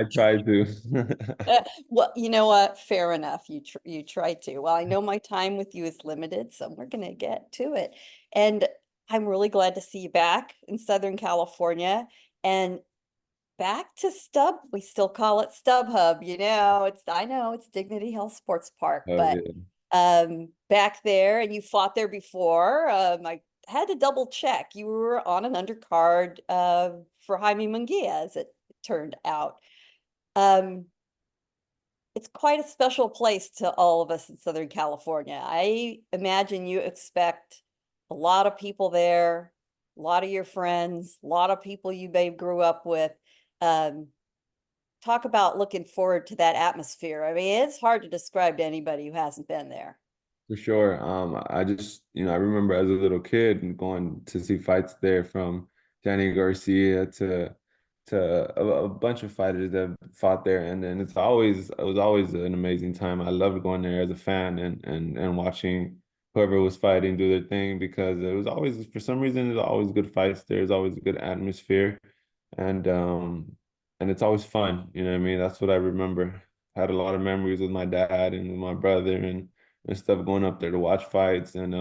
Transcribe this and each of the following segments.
I try to. Well, you know what? Fair enough. You try to. Well, I know my time with you is limited, so we're gonna get to it. And I'm really glad to see you back in Southern California and back to Stub. We still call it StubHub, I know it's Dignity Health Sports Park, Oh but yeah, back there, and you fought there before. I had to double check. You were on an undercard for Jaime Munguia, as it turned out. Um, it's quite a special place to all of us in Southern California. I imagine you expect a lot of people there, a lot of your friends, a lot of people you may grew up with. Um, Talk about looking forward to that atmosphere. I mean, it's hard to describe to anybody who hasn't been there. for sure. I just, I remember as a little kid and going to see fights there from Danny Garcia to a bunch of fighters that fought there, and then it was always an amazing time. I loved going there as a fan and watching whoever was fighting do their thing because it was always for some reason there's always good fights. There's always a good atmosphere, and um and it's always fun. You know what I mean? That's what I remember. Had a lot of memories with my dad and with my brother and stuff going up there to watch fights and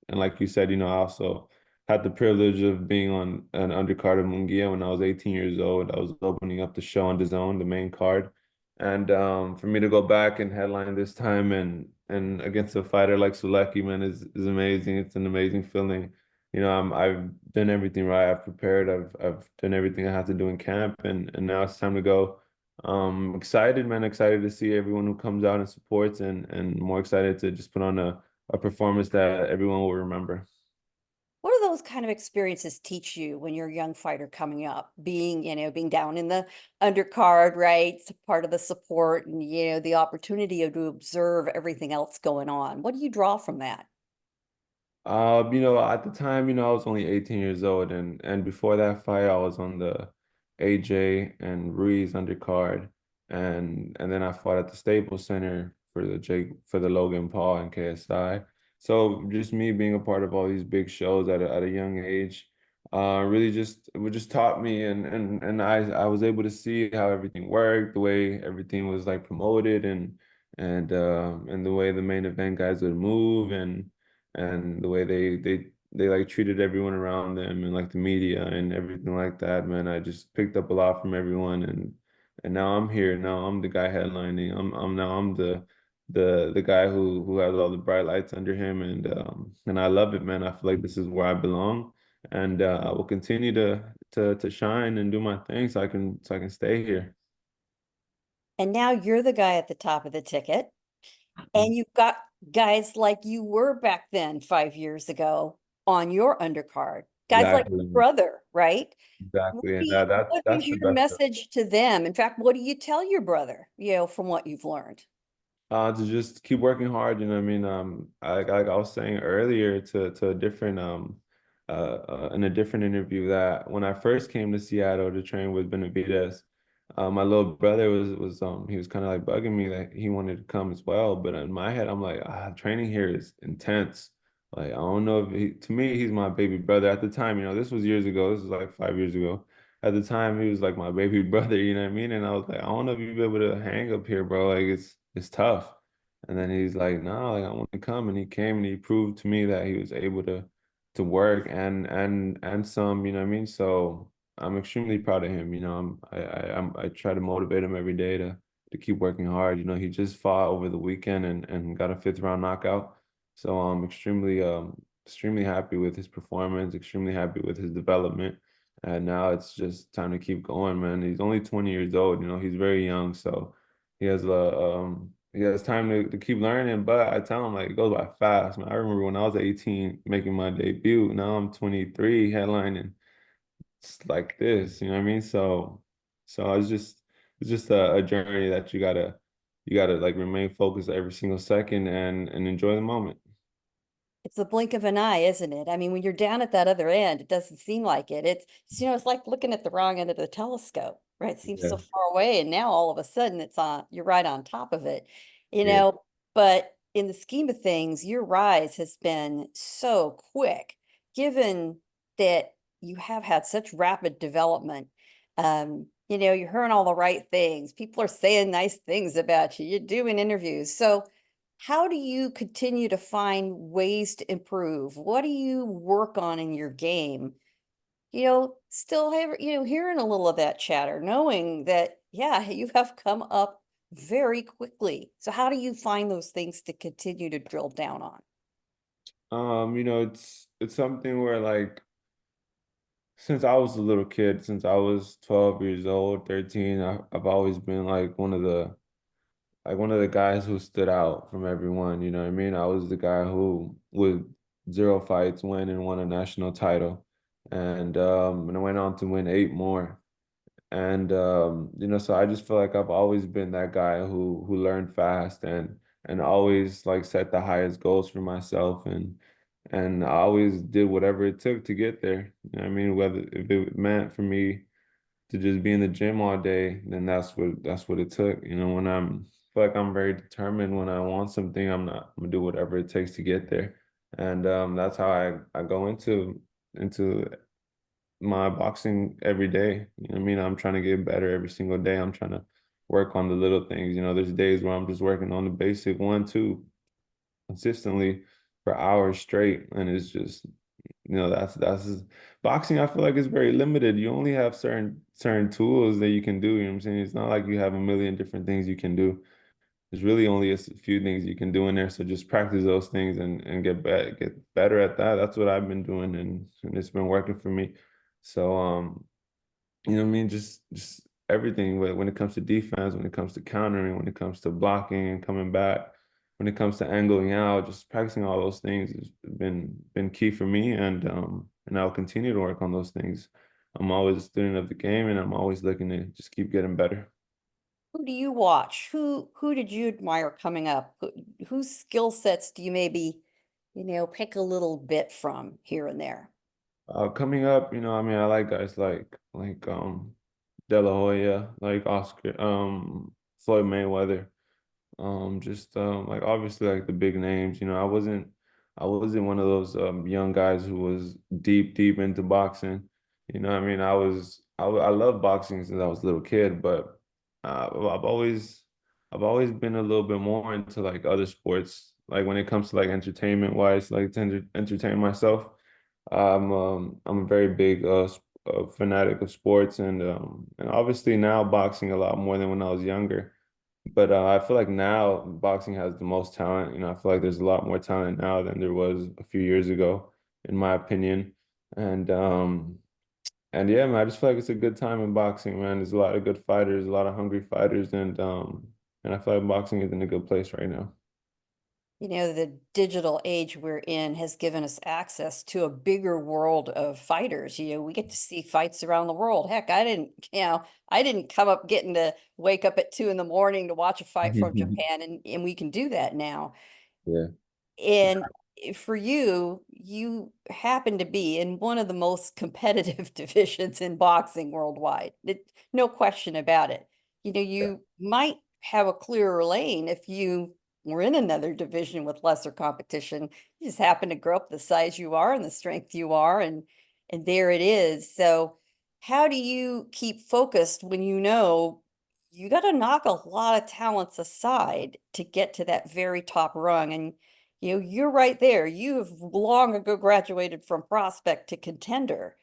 like you said, I also had the privilege of being on an undercard of Munguia when I was 18 years old. I was opening up the show on DAZN, the main card. And for me to go back and headline this time and against a fighter like Sulecki, man, is amazing. It's an amazing feeling. I've done everything right. I've prepared. I've done everything I had to do in camp, and now it's time to go. Excited, man. Excited to see everyone who comes out and supports, and more excited to just put on a performance that everyone will remember. What do those kind of experiences teach you when you're a young fighter coming up? Being down in the undercard, right? It's part of the support and, the opportunity to observe everything else going on. What do you draw from that? At the time, I was only 18 years old, and before that fight, I was on the AJ and Ruiz undercard, and then I fought at the Staples Center for the Logan Paul and KSI. So just me being a part of all these big shows at a young age, really just it just taught me, and I was able to see how everything worked, the way everything was like promoted, and the way the main event guys would move and the way they like treated everyone around them and like the media and everything like that, man. I just picked up a lot from everyone and now I'm here. Now I'm the guy headlining. I'm the guy who has all the bright lights under him and I love it, man. I feel like this is where I belong. And I will continue to shine and do my thing so I can stay here. And now you're the guy at the top of the ticket, and you've got guys like you were back then 5 years ago on your undercard, guys like your Exactly. brother, right? Exactly. And What is that's the your best. message to them? In fact, what do you tell your brother, from what you've learned? To just keep working hard, you know what I mean? Like I was saying earlier to a different in a different interview that when I first came to Seattle to train with Benavidez, my little brother was he was kind of like bugging me that he wanted to come as well, but in my head I'm like, training here is intense. Like I don't know if to me he's my baby brother at the time, this was years ago. This was like 5 years ago. At the time, he was like my baby brother, you know what I mean? And I was like, I don't know if you'll be able to hang up here, bro. Like it's tough. And then he's like, no, like I want to come. And he came and he proved to me that he was able to work and some, you know what I mean? So I'm extremely proud of him. I try to motivate him every day to keep working hard. He just fought over the weekend and got a fifth round knockout. So I'm extremely happy with his performance, extremely happy with his development. And now it's just time to keep going, man. He's only 20 years old, he's very young, so he has time to keep learning. But I tell him like it goes by fast, man. I remember when I was 18 making my debut. Now I'm 23 headlining. It's like this, you know what I mean? So it's just a journey that you gotta like remain focused every single second and enjoy the moment. It's the blink of an eye, isn't it? I mean, when you're down at that other end, it doesn't seem like it. It's like looking at the wrong end of the telescope, right? It seems so Yeah, far away, and now all of a sudden you're right on top of it, you yeah. know. But in the scheme of things, your rise has been so quick, given that you have had such rapid development. you're hearing all the right things. People are saying nice things about you. You're doing interviews. So how do you continue to find ways to improve? What do you work on in your game? Still have, hearing a little of that chatter, knowing that, yeah, you have come up very quickly. So how do you find those things to continue to drill down on? It's something where like since I was a little kid, since I was 12 years old, 13, I've always been like one of the guys who stood out from everyone, you know what I mean? I was the guy who with zero fights win and won a national title. And I went on to win eight more. So I just feel like I've always been that guy who learned fast and always like set the highest goals for myself and I always did whatever it took to get there. You know what I mean? Whether if it meant for me to just be in the gym all day, then that's what it took. When feel like I'm very determined when I want something, I'm gonna do whatever it takes to get there. And that's how I go into my boxing every day. You know what I mean? I'm trying to get better every single day. I'm trying to work on the little things. There's days where I'm just working on the basic one, two consistently for hours straight. And it's just, that's boxing, I feel like it's very limited. You only have certain tools that you can do, you know what I'm saying? It's not like you have a million different things you can do. There's really only a few things you can do in there. So just practice those things and get better at that. That's what I've been doing and it's been working for me. So you know what I mean? Just everything when it comes to defense, when it comes to countering, when it comes to blocking and coming back, when it comes to angling out, just practicing all those things has been key for me and I'll continue to work on those things. I'm always a student of the game and I'm always looking to just keep getting better. Who do you watch? Who did you admire coming up? Whose skill sets do you maybe, pick a little bit from here and there? Coming up, I mean, I like guys like De La Hoya, like Oscar, Floyd Mayweather. Just like obviously like the big names, I wasn't one of those young guys who was deep into boxing. What I mean, I love boxing since I was a little kid, but I've always been a little bit more into like other sports. Like when it comes to like entertainment wise, like to entertain myself. I'm a very big fanatic of sports and obviously now boxing a lot more than when I was younger. But I feel like now boxing has the most talent. I feel like there's a lot more talent now than there was a few years ago, in my opinion. And um, and yeah, man, I just feel like it's a good time in boxing, man. There's a lot of good fighters, a lot of hungry fighters, and I feel like boxing is in a good place right now. The digital age we're in has given us access to a bigger world of fighters. We get to see fights around the world. Heck, I didn't come up getting to wake up at 2 in the morning to watch a fight from Japan, and we can do that now. Yeah. And for you, you happen to be in one of the most competitive divisions in boxing worldwide. No question about it. You might have a clearer lane if you were in another division with lesser competition. You just happen to grow up the size you are and the strength you are, and there it is. So how do you keep focused when you got to knock a lot of talents aside to get to that very top rung? And you're right there. You have long ago graduated from prospect to contender,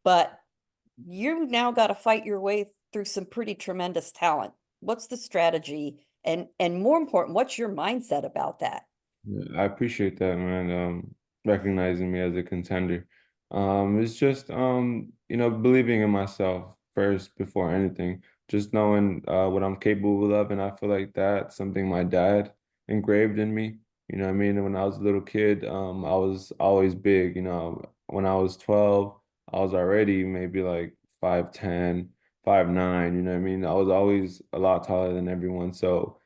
but you now got to fight your way through some pretty tremendous talent. What's the strategy? And more important, what's your mindset about that? Yeah, I appreciate that, man. Recognizing me as a contender. It's just believing in myself first before anything. Just knowing what I'm capable of, and I feel like that's something my dad engraved in me. You know what I mean? When I was a little kid, I was always big. When I was 12, I was already maybe like 5'10", 5'9", you know what I mean? I was always a lot taller than everyone. So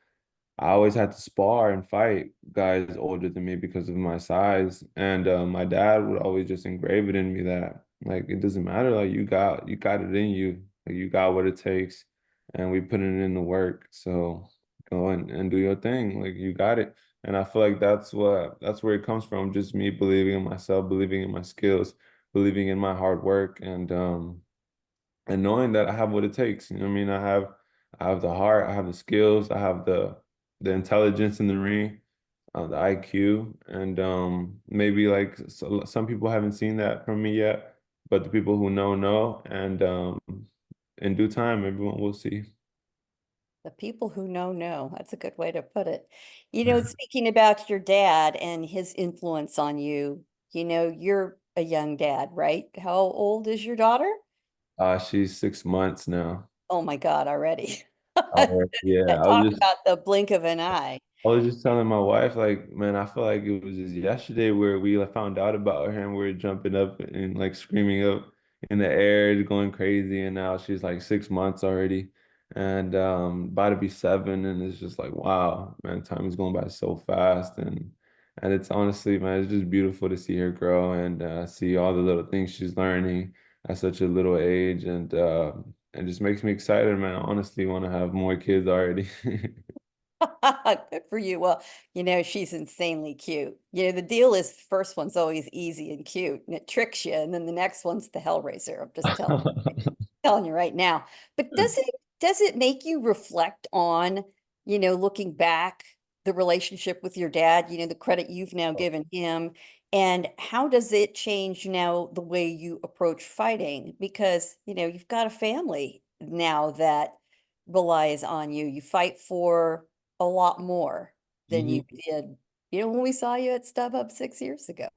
I always had to spar and fight guys older than me because of my size. And my dad would always just engrave it in me that like it doesn't matter, like you got it in you. Like you got what it takes and we put it in the work. So go and do your thing. Like you got it. And I feel like that's where it comes from, just me believing in myself, believing in my skills, believing in my hard work and knowing that I have what it takes. You know what I mean? I have the heart, I have the skills, I have the intelligence in the ring, the IQ, and maybe like some people haven't seen that from me yet, but the people who know, and in due time, everyone will see. The people who know. That's a good way to put it. Speaking about your dad and his influence on you, you're a young dad, right? How old is your daughter? She's 6 months now. Oh my God, already. Yeah, Yeah, talk about the blink of an eye. I was just telling my wife, like, man, I feel like it was just yesterday where we like, found out about her and we are jumping up and like screaming up in the air, going crazy. And now she's like 6 months already and about to be 7. And it's just like, wow, man, time is going by so fast. And it's honestly, man, it's just beautiful to see her grow and see all the little things she's learning at such a little age. And it just makes me excited, man. I honestly want to have more kids already. Good for you. Well, she's insanely cute. The deal is the first one's always easy and cute and it tricks you. And then the next one's the Hellraiser. I'm just telling you right now. But does it make you reflect on, looking back, the relationship with your dad, the credit you've now given him, and how does it change now the way you approach fighting? Because, you've got a family now that relies on you. You fight for a lot more than you Mhm. did, when we saw you at StubHub 6 years ago.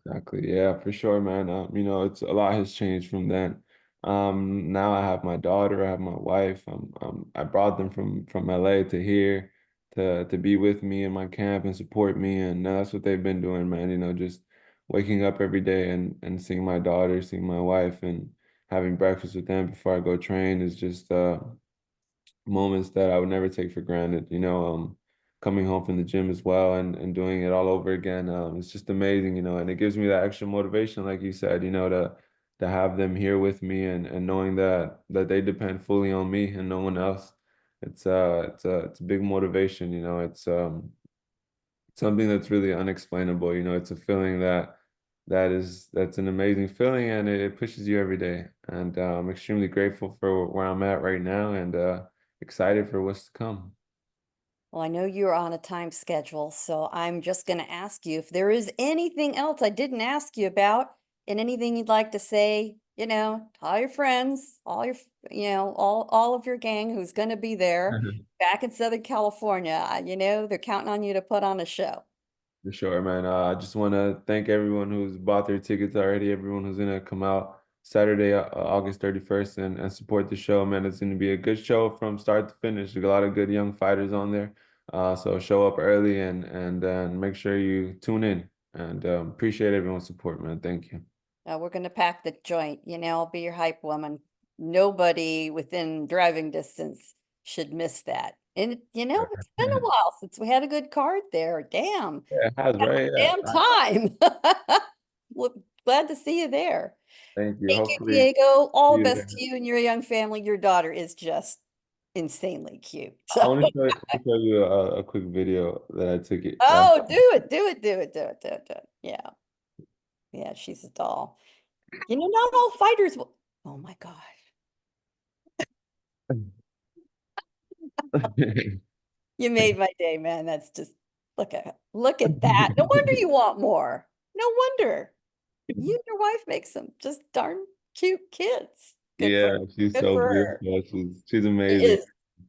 Exactly. Yeah, for sure, man. It's a lot has changed from then. Now I have my daughter, I have my wife. I brought them from LA to here to be with me in my camp and support me, and that's what they've been doing, man. Just waking up every day and seeing my daughter, seeing my wife, and having breakfast with them before I go train is just moments that I would never take for granted. Coming home from the gym as well and doing it all over again. It's just amazing, and it gives me that extra motivation, like you said, to have them here with me and knowing that they depend fully on me and no one else. It's a big motivation, it's something that's really unexplainable. It's a feeling that's an amazing feeling and it pushes you every day. And I'm extremely grateful for where I'm at right now and excited for what's to come. Well, I know you're on a time schedule, so I'm just going to ask you if there is anything else I didn't ask you about and anything you'd like to say, to all your friends, all your, all of your gang who's going to be there back in Southern California. They're counting on you to put on a show. For sure, man. I just want to thank everyone who's bought their tickets already, everyone who's going to come out Saturday, August 31st, and support the show, man. It's going to be a good show from start to finish. There's a lot of good young fighters on there. So show up early and make sure you tune in. And appreciate everyone's support, man. Thank you. We're going to pack the joint. I'll be your hype woman. Nobody within driving distance should miss that. And, it's been a while since we had a good card there. Damn. Yeah, it has, right? Yeah. Damn time. Look, glad to see you there. Thank you. Thank you, Hopefully, Diego. see All the you best there. to you and your young family. Your daughter is just insanely cute. I So, want to show you a quick video that I took it. oh, do it, do it, do it, do it, do it, do it. Yeah. Yeah, she's a doll. Not all fighters will. Oh my gosh. You made my day, man. That's just look at that. No wonder you want more. No wonder. You and your wife make some just darn cute kids. Yeah, she's Good so for her. beautiful. She's She amazing. is.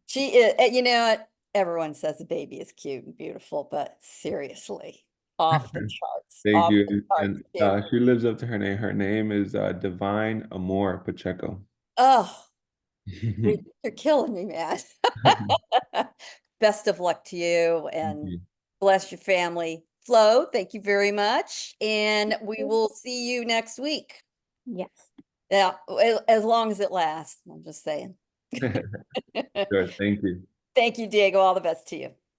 She is. You know what? Everyone says the baby is cute and beautiful, but seriously, off the charts. Thank Off the you. charts And cute. she lives up to her name. Her name is Divine Amor Pacheco. Oh, you're killing me, man. Best of luck to you Thank and you. bless your family. Flo, thank you very much. And we will see you next week. Yes. Yeah, as long as it lasts. I'm just saying. Sure. Thank you. Thank you, Diego. All the best to you.